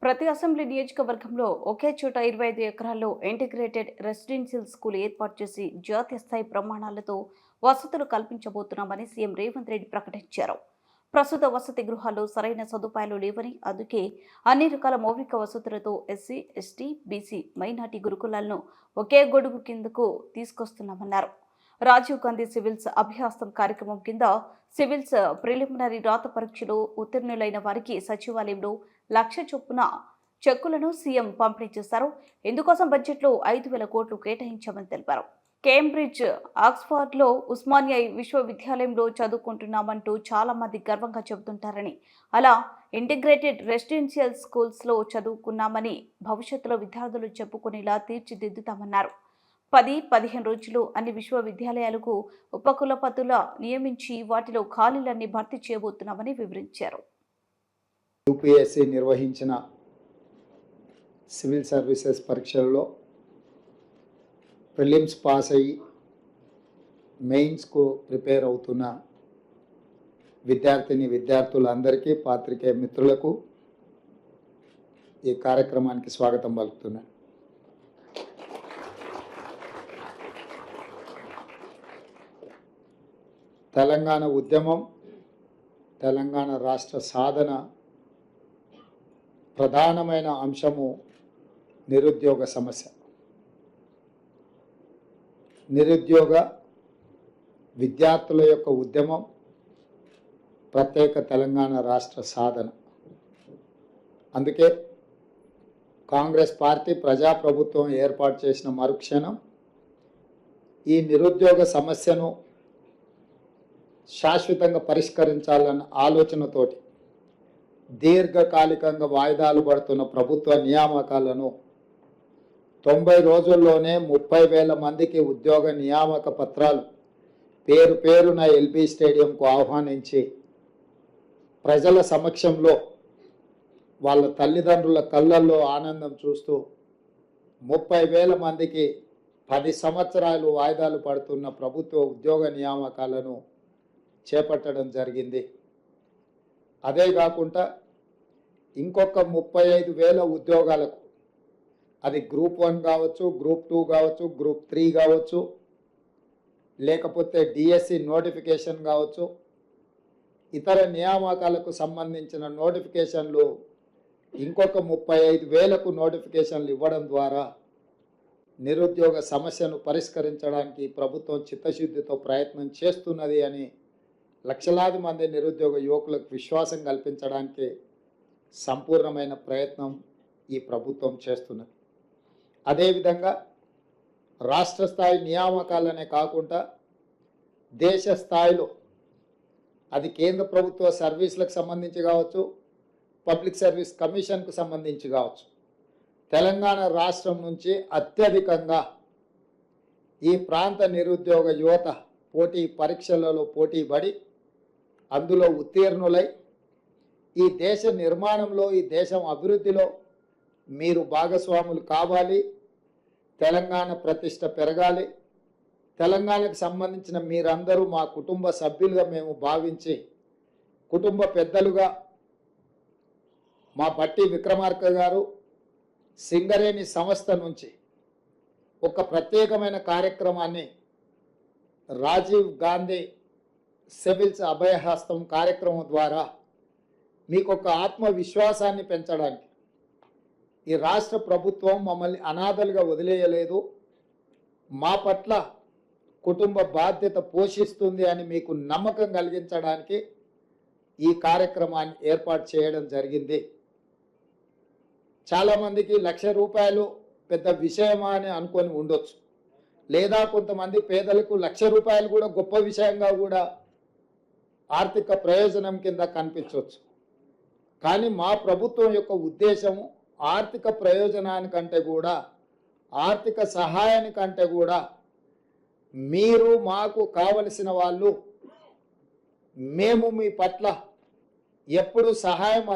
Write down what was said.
ప్రతి అసెంబ్లీ నియోజకవర్గంలో ఒకే చోట 25 ఎకరాల్లో ఇంటిగ్రేటెడ్ రెసిడెన్షియల్ స్కూల్ ఏర్పాటు చేసి జాతీయ స్థాయి ప్రమాణాలతో వసతులు కల్పించబోతున్నామని సీఎం రేవంత్ రెడ్డి ప్రకటించారు. ప్రస్తుత వసతి గృహాల్లో సరైన సదుపాయాలు లేవని, అందుకే అన్ని రకాల మౌలిక వసతులతో ఎస్సీ, ఎస్టీ, బీసీ, మైనార్టీ గురుకులాలను ఒకే గొడుగు కిందకు తీసుకొస్తున్నామన్నారు. రాజీవ్ గాంధీ సివిల్స్ అభ్యాసం కార్యక్రమం కింద సివిల్స్ ప్రిలిమినరీ రాత పరీక్షలో ఉత్తీర్ణులైన వారికి సచివాలయంలో 1,00,000 చొప్పున చెక్కులను సీఎం పంపిణీ చేశారు. ఇందుకోసం బడ్జెట్లో 5,000 కోట్లు కేటాయించామని తెలిపారు. కేంబ్రిడ్జ్, ఆక్స్ఫర్డ్లో, ఉస్మానియా విశ్వవిద్యాలయంలో చదువుకుంటున్నామంటూ చాలా మంది గర్వంగా చెబుతుంటారని, అలా ఇంటిగ్రేటెడ్ రెసిడెన్షియల్ స్కూల్స్లో చదువుకున్నామని భవిష్యత్తులో విద్యార్థులు చెప్పుకునేలా తీర్చిదిద్దుతామన్నారు. 10-15 రోజులు అన్ని విశ్వవిద్యాలయాలకు ఉపకులపతుల నియమించి వాటిలో ఖాళీలన్నీ భర్తీ చేయబోతున్నామని వివరించారు. యూపీఎస్సీ నిర్వహించిన సివిల్ సర్వీసెస్ పరీక్షల్లో ప్రిలిమ్స్ పాస్ అయ్యి మెయిన్స్కు ప్రిపేర్ అవుతున్న విద్యార్థులందరికీ, పాత్రికేయ మిత్రులకు ఈ కార్యక్రమానికి స్వాగతం పలుకుతున్నాను. తెలంగాణ ఉద్యమం, తెలంగాణ రాష్ట్ర సాధన ప్రధానమైన అంశము నిరుద్యోగ సమస్య. నిరుద్యోగ విద్యార్థుల యొక్క ఉద్యమం ప్రత్యేక తెలంగాణ రాష్ట్ర సాధన. అందుకే కాంగ్రెస్ పార్టీ ప్రజాప్రభుత్వం ఏర్పాటు చేసిన మరుక్షణం ఈ నిరుద్యోగ సమస్యను శాశ్వతంగా పరిష్కరించాలన్న ఆలోచనతోటి దీర్ఘకాలికంగా వాయిదాలు పడుతున్న ప్రభుత్వ నియామకాలను 90 రోజుల్లోనే 30,000 మందికి ఉద్యోగ నియామక పత్రాలు పేరున ఎల్బీ స్టేడియంకు ఆహ్వానించి ప్రజల సమక్షంలో వాళ్ళ తల్లిదండ్రుల కళ్ళల్లో ఆనందం చూస్తూ 30,000 మందికి 10 సంవత్సరాలు వాయిదాలు పడుతున్న ప్రభుత్వ ఉద్యోగ నియామకాలను చేపట్టడం జరిగింది. అదే కాకుండా ఇంకొక 35,000 ఉద్యోగాలకు, అది గ్రూప్ 1 కావచ్చు, గ్రూప్ 2 కావచ్చు, గ్రూప్ 3 కావచ్చు, లేకపోతే డిఎస్సి నోటిఫికేషన్ కావచ్చు, ఇతర నియామకాలకు సంబంధించిన నోటిఫికేషన్లు ఇంకొక 35,000కు నోటిఫికేషన్లు ఇవ్వడం ద్వారా నిరుద్యోగ సమస్యను పరిష్కరించడానికి ప్రభుత్వం చిత్తశుద్ధితో ప్రయత్నం చేస్తున్నది అని లక్షలాది మంది నిరుద్యోగ యువకులకు విశ్వాసం కల్పించడానికి సంపూర్ణమైన ప్రయత్నం ఈ ప్రభుత్వం చేస్తున్నది. అదేవిధంగా రాష్ట్ర స్థాయి నియామకాలనే కాకుండా దేశ స్థాయిలో, అది కేంద్ర ప్రభుత్వ సర్వీసులకు సంబంధించి కావచ్చు, పబ్లిక్ సర్వీస్ కమిషన్కు సంబంధించి కావచ్చు, తెలంగాణ రాష్ట్రం నుంచి అత్యధికంగా ఈ ప్రాంత నిరుద్యోగ యువత పోటీ పరీక్షలలో పోటీపడి అందులో ఉత్తీర్ణులై ఈ దేశ నిర్మాణంలో, ఈ దేశం అభివృద్ధిలో మీరు భాగస్వాములు కావాలి, తెలంగాణ ప్రతిష్ట పెరగాలి, తెలంగాణకు సంబంధించిన మీరందరూ మా కుటుంబ సభ్యులుగా మేము భావించి, కుటుంబ పెద్దలుగా మా బట్టి విక్రమార్క గారు సింగరేణి సంస్థ నుంచి ఒక ప్రత్యేకమైన కార్యక్రమాన్ని రాజీవ్ గాంధీ సివిల్స్ అభయహస్తం కార్యక్రమం ద్వారా మీకు ఒక ఆత్మవిశ్వాసాన్ని పెంచడానికి ఈ రాష్ట్ర ప్రభుత్వం మమ్మల్ని అనాథలుగా వదిలేయలేదు, మా పట్ల కుటుంబ బాధ్యత పోషిస్తుంది అని మీకు నమ్మకం కలిగించడానికి ఈ కార్యక్రమాన్ని ఏర్పాటు చేయడం జరిగింది. చాలామందికి ₹1,00,000 పెద్ద విషయమా అని అనుకొని ఉండొచ్చు, లేదా కొంతమంది పేదలకు ₹1,00,000 కూడా గొప్ప విషయంగా కూడా ఆర్థిక ప్రయోజనం కింద కనిపించవచ్చు. కానీ మా ప్రభుత్వం యొక్క ఉద్దేశము ఆర్థిక ప్రయోజనానికంటే కూడా, ఆర్థిక సహాయానికంటే కూడా మీరు మాకు కావలసిన వాళ్ళు, మేము మీ పట్ల ఎప్పుడు సహాయం